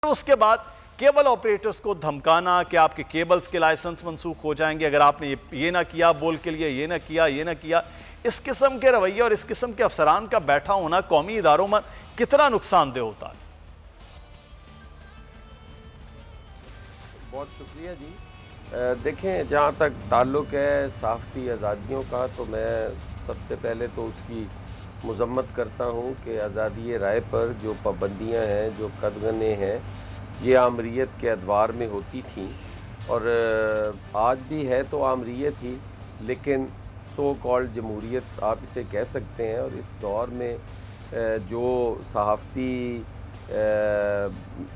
اس کے بعد cable operators کو دھمکانا کہ آپ کے کیبلز کے لائسنس منسوخ ہو جائیں گے اگر آپ نے یہ نہ کیا، بول کے لیے یہ نہ کیا اس قسم کے رویے اور اس قسم کے افسران کا بیٹھا ہونا قومی اداروں میں کتنا نقصان دہ ہوتا ہے؟ بہت شکریہ جی۔ دیکھیں، جہاں تک تعلق ہے صحافتی آزادیوں کا، تو میں سب سے پہلے تو اس کی مذمت کرتا ہوں کہ آزادی رائے پر جو پابندیاں ہیں، جو قدغنیں ہیں، یہ آمریت کے ادوار میں ہوتی تھیں اور آج بھی ہے تو آمریت ہی، لیکن سو کالڈ جمہوریت آپ اسے کہہ سکتے ہیں۔ اور اس دور میں جو صحافتی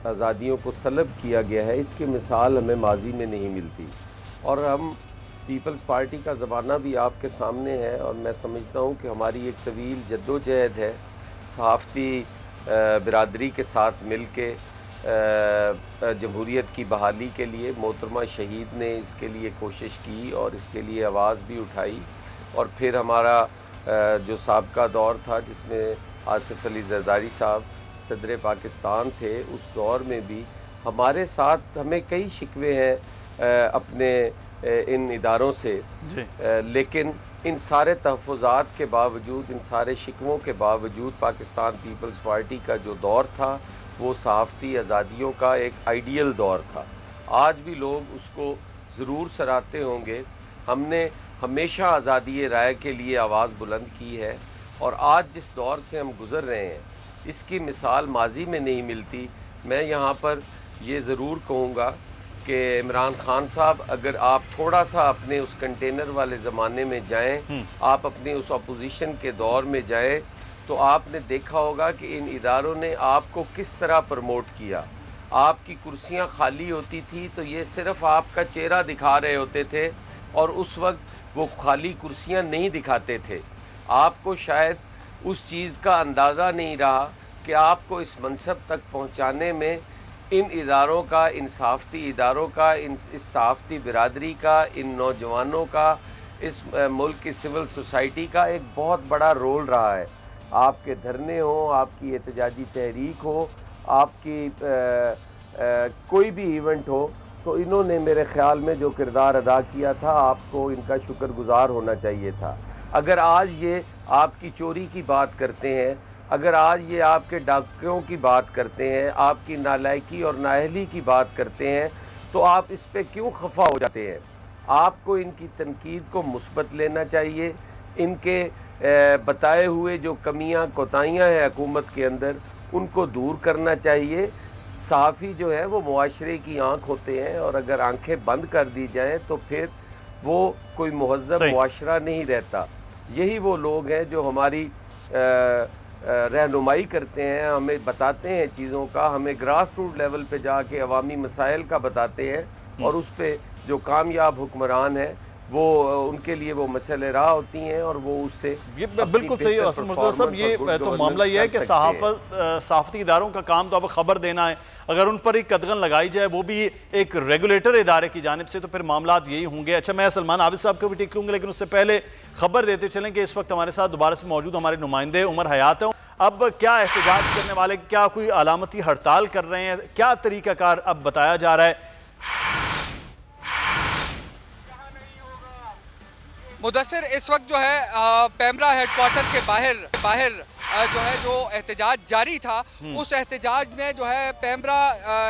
آزادیوں کو سلب کیا گیا ہے، اس کی مثال ہمیں ماضی میں نہیں ملتی۔ اور ہم پیپلز پارٹی کا زمانہ بھی آپ کے سامنے ہے، اور میں سمجھتا ہوں کہ ہماری ایک طویل جدوجہد ہے صحافتی برادری کے ساتھ مل کے جمہوریت کی بحالی کے لیے۔ محترمہ شہید نے اس کے لیے کوشش کی اور اس کے لیے آواز بھی اٹھائی، اور پھر ہمارا جو سابقہ دور تھا جس میں آصف علی زرداری صاحب صدر پاکستان تھے، اس دور میں بھی ہمارے ساتھ ہمیں کئی شکوے ہیں اپنے ان اداروں سے، لیکن ان سارے تحفظات کے باوجود، ان سارے شکووں کے باوجود پاکستان پیپلز پارٹی کا جو دور تھا وہ صحافتی آزادیوں کا ایک آئیڈیل دور تھا۔ آج بھی لوگ اس کو ضرور سراہتے ہوں گے۔ ہم نے ہمیشہ آزادی رائے کے لیے آواز بلند کی ہے، اور آج جس دور سے ہم گزر رہے ہیں اس کی مثال ماضی میں نہیں ملتی۔ میں یہاں پر یہ ضرور کہوں گا کہ عمران خان صاحب، اگر آپ تھوڑا سا اپنے اس کنٹینر والے زمانے میں جائیں، آپ اپنے اس اپوزیشن کے دور میں جائیں، تو آپ نے دیکھا ہوگا کہ ان اداروں نے آپ کو کس طرح پروموٹ کیا۔ آپ کی کرسیاں خالی ہوتی تھی تو یہ صرف آپ کا چہرہ دکھا رہے ہوتے تھے، اور اس وقت وہ خالی کرسیاں نہیں دکھاتے تھے۔ آپ کو شاید اس چیز کا اندازہ نہیں رہا کہ آپ کو اس منصب تک پہنچانے میں ان اداروں کا، ان صحافتی اداروں کا، اس صحافتی برادری کا، ان نوجوانوں کا، اس ملک کی سول سوسائٹی کا ایک بہت بڑا رول رہا ہے۔ آپ کے دھرنے ہوں، آپ کی احتجاجی تحریک ہو، آپ کی کوئی بھی ایونٹ ہو، تو انہوں نے میرے خیال میں جو کردار ادا کیا تھا، آپ کو ان کا شکر گزار ہونا چاہیے تھا۔ اگر آج یہ آپ کی چوری کی بات کرتے ہیں، اگر آج یہ آپ کے ڈاکیوں کی بات کرتے ہیں، آپ کی نالائکی اور نااہلی کی بات کرتے ہیں، تو آپ اس پہ کیوں خفا ہو جاتے ہیں؟ آپ کو ان کی تنقید کو مثبت لینا چاہیے۔ ان کے بتائے ہوئے جو کمیاں کوتاہیاں ہیں حکومت کے اندر، ان کو دور کرنا چاہیے۔ صحافی جو ہے وہ معاشرے کی آنکھ ہوتے ہیں، اور اگر آنکھیں بند کر دی جائیں تو پھر وہ کوئی مہذب معاشرہ نہیں رہتا۔ یہی وہ لوگ ہیں جو ہماری رہنمائی کرتے ہیں، ہمیں بتاتے ہیں چیزوں کا، ہمیں گراس روٹ لیول پہ جا کے عوامی مسائل کا بتاتے ہیں، اور اس پہ جو کامیاب حکمران ہیں وہ ان کے لیے وہ مشعل راہ ہوتی ہیں، اور وہ اس سے بالکل صحیح ہے۔ حسن مرتضیٰ صاحب، یہ تو معاملہ یہ ہے کہ صحافتی اداروں کا کام تو اب خبر دینا ہے، اگر ان پر ایک قدغن لگائی جائے وہ بھی ایک ریگولیٹر ادارے کی جانب سے، تو پھر معاملات یہی ہوں گے۔ اچھا، میں سلمان عابد صاحب کو بھی ٹک لوں گا، لیکن اس سے پہلے خبر دیتے چلیں کہ اس وقت ہمارے ساتھ دوبارہ سے موجود ہمارے نمائندے عمر حیات ہیں۔ اب کیا احتجاج کرنے والے کیا کوئی علامتی ہڑتال کر رہے ہیں؟ کیا طریقہ کار اب بتایا جا رہا ہے؟ مدثر، اس وقت جو ہے پیمرا ہیڈ کوارٹر کے باہر جو ہے جو احتجاج جاری تھا، اس احتجاج میں جو ہے پیمرا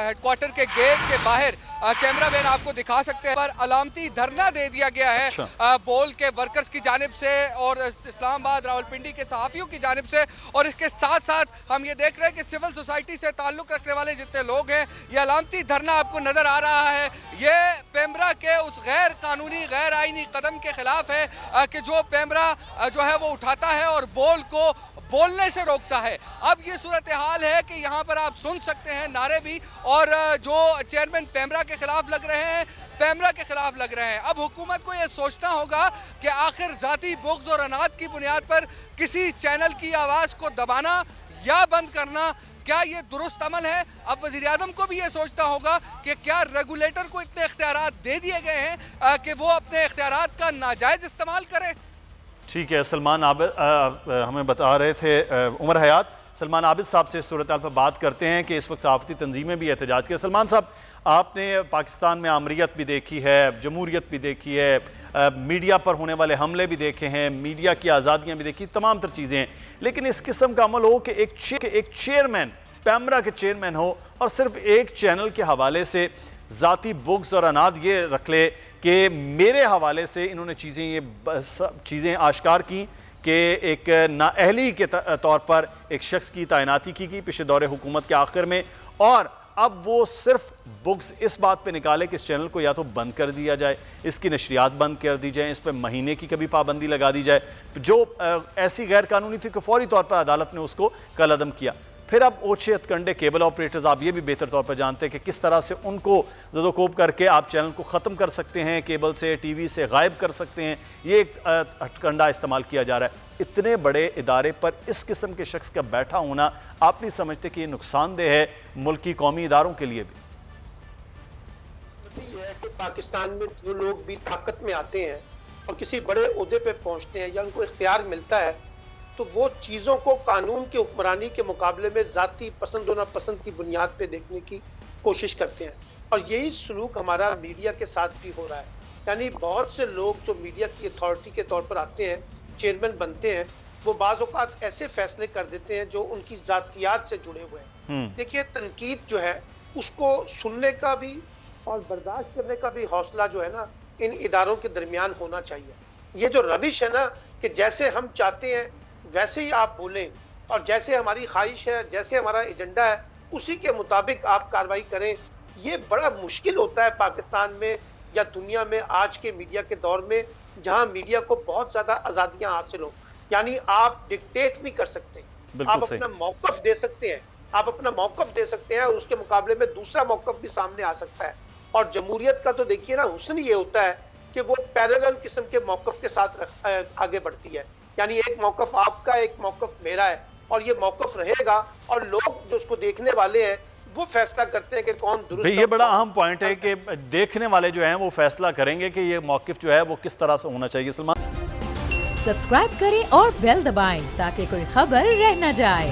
ہیڈ کوارٹر کے گیٹ کے باہر کیمرہ مین آپ کو دکھا سکتے ہیں، پر علامتی دھرنا دے دیا گیا ہے بول کے ورکرز کی جانب سے اور اسلام آباد راولپنڈی کے صحافیوں کی جانب سے۔ اور اس کے ساتھ ساتھ ہم یہ دیکھ رہے ہیں کہ سول سوسائٹی سے تعلق رکھنے والے جتنے لوگ ہیں، یہ علامتی دھرنا آپ کو نظر آ رہا ہے، یہ پیمرا کے اس غیر قانونی، غیر آئینی قدم کے خلاف ہے کہ جو پیمرا جو ہے وہ اٹھاتا ہے اور بول کو بولنے سے روکتا ہے۔ اب یہ صورتحال ہے کہ یہاں پر آپ سن سکتے ہیں نعرے بھی، اور جو چیئرمین پیمرا کے خلاف لگ رہے ہیں، پیمرا کے خلاف لگ رہے ہیں۔ اب حکومت کو یہ سوچنا ہوگا کہ آخر ذاتی بغض اور اناد کی بنیاد پر کسی چینل کی آواز کو دبانا یا بند کرنا، کیا یہ درست عمل ہے؟ اب وزیراعظم کو بھی یہ سوچنا ہوگا کہ کیا ریگولیٹر کو اتنے اختیارات دے دیے گئے ہیں کہ وہ اپنے اختیارات کا ناجائز استعمال کرے؟ ٹھیک ہے، سلمان عابد ہمیں بتا رہے تھے عمر حیات سلمان عابد صاحب سے اس صورتحال پر بات کرتے ہیں کہ اس وقت صحافتی تنظیمیں بھی احتجاج کے. سلمان صاحب، آپ نے پاکستان میں آمریت بھی دیکھی ہے، جمہوریت بھی دیکھی ہے، میڈیا پر ہونے والے حملے بھی دیکھے ہیں، میڈیا کی آزادیاں بھی دیکھی، تمام تر چیزیں ہیں، لیکن اس قسم کا عمل ہو کہ ایک چیئرمین، پیمرا کے چیئرمین ہو اور صرف ایک چینل کے حوالے سے ذاتی بغض اور اناد یہ رکھ لے کہ میرے حوالے سے انہوں نے چیزیں آشکار کی کہ ایک نااہلی کے طور پر ایک شخص کی تعیناتی کی گئی پیش دور حکومت کے آخر میں، اور اب وہ صرف بغض اس بات پہ نکالے کہ اس چینل کو یا تو بند کر دیا جائے، اس کی نشریات بند کر دی جائیں، اس پہ مہینے کی کبھی پابندی لگا دی جائے، جو ایسی غیر قانونی تھی کہ فوری طور پر عدالت نے اس کو کالعدم کیا. پھر اب اوچھے ہتھکنڈے کیبل آپریٹرز، آپ یہ بھی بہتر طور پر جانتے ہیں کہ کس طرح سے ان کو زد و کوب کر کے آپ چینل کو ختم کر سکتے ہیں، کیبل سے، ٹی وی سے غائب کر سکتے ہیں. یہ ایک ہتھکنڈا استعمال کیا جا رہا ہے. اتنے بڑے ادارے پر اس قسم کے شخص کا بیٹھا ہونا، آپ نہیں سمجھتے کہ یہ نقصان دہ ہے ملکی قومی اداروں کے لیے بھی؟ یہ ہے کہ پاکستان میں جو لوگ بھی طاقت میں آتے ہیں اور کسی بڑے عہدے پہ پہنچتے ہیں یا ان کو اختیار ملتا ہے تو وہ چیزوں کو قانون کی حکمرانی کے مقابلے میں ذاتی پسند و ناپسند کی بنیاد پہ دیکھنے کی کوشش کرتے ہیں، اور یہی سلوک ہمارا میڈیا کے ساتھ بھی ہو رہا ہے. یعنی بہت سے لوگ جو میڈیا کی اتھارٹی کے طور پر آتے ہیں، چیئرمین بنتے ہیں، وہ بعض اوقات ایسے فیصلے کر دیتے ہیں جو ان کی ذاتیات سے جڑے ہوئے ہیں. دیکھیے، تنقید جو ہے اس کو سننے کا بھی اور برداشت کرنے کا بھی حوصلہ جو ہے نا ان اداروں کے درمیان ہونا چاہیے. یہ جو روش ہے نا کہ جیسے ہم چاہتے ہیں ویسے ہی آپ بولیں اور جیسے ہماری خواہش ہے، جیسے ہمارا ایجنڈا ہے، اسی کے مطابق آپ کارروائی کریں، یہ بڑا مشکل ہوتا ہے پاکستان میں یا دنیا میں آج کے میڈیا کے دور میں، جہاں میڈیا کو بہت زیادہ آزادیاں حاصل ہوں. یعنی آپ ڈکٹیٹ نہیں کر سکتے، آپ اپنا موقف دے سکتے ہیں، آپ اپنا موقف دے سکتے ہیں اور اس کے مقابلے میں دوسرا موقف بھی سامنے آ سکتا ہے. اور جمہوریت کا تو دیکھیے نا حسن یہ ہوتا ہے کہ وہ پیرالل قسم کے موقف کے ساتھ آگے بڑھتی ہے. یعنی ایک موقف آپ کا، ایک موقف میرا ہے، اور یہ موقف رہے گا، اور لوگ جو اس کو دیکھنے والے ہیں وہ فیصلہ کرتے ہیں کہ کون درست. یہ بڑا اہم پوائنٹ ہے کہ دیکھنے والے جو ہیں وہ فیصلہ کریں گے کہ یہ موقف جو ہے وہ کس طرح سے ہونا چاہیے. سلمان، سبسکرائب کریں اور بیل دبائیں تاکہ کوئی خبر رہ نہ جائے.